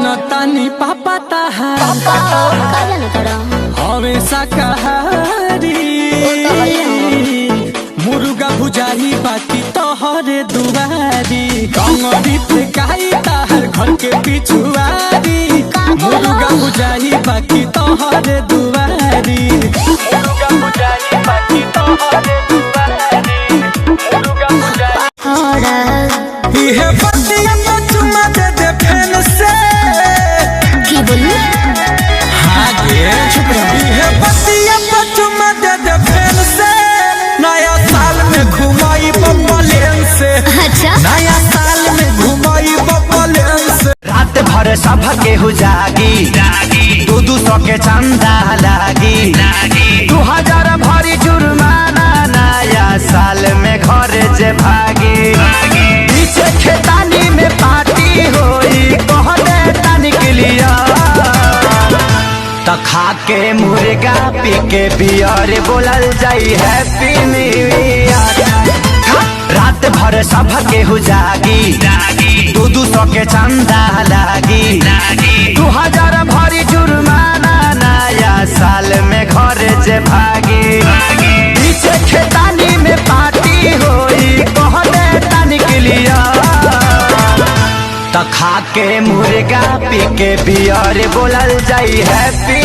जनतानी पापा हमेशा कहारी मुर्गा भुजाही बाकी तोहरे दुआरी कंगरी पे काई ताहर घर के पिछुआरी मुर्गा भुजाही बाकी तोहरे दुआरी मुर्गा भुजाही बाकी तोहरे दुआरी मुर्गा भुजाही ये बतिया तो चुमा दे दे फैन से की बोली हाँ ये बतिया तो चुमा दे दे फैन से नया साल में घुमाई बबलेन से अच्छा नया साल में घुमाई बबलेन से रात भर सब के हो जागी 200 के चंदा लागी 2000 भरी जुर्माना नया साल में घर जे भागी पीछे खेतानी में पार्टी होई कहने तानी के लिया तो खा के मुर्गा पी के बियर बोलल जाई हैप्पी न्यू ईयर। रात भर सब के हो जागी 200 के चंदा लागी 2000 भरी जुर्माना नया साल में घर जे भागी पीछे खेतानी में पार्टी होई कहने तानी के लिया तो खा के मुर्गा पी के बियर बोलल जाई हैप्पी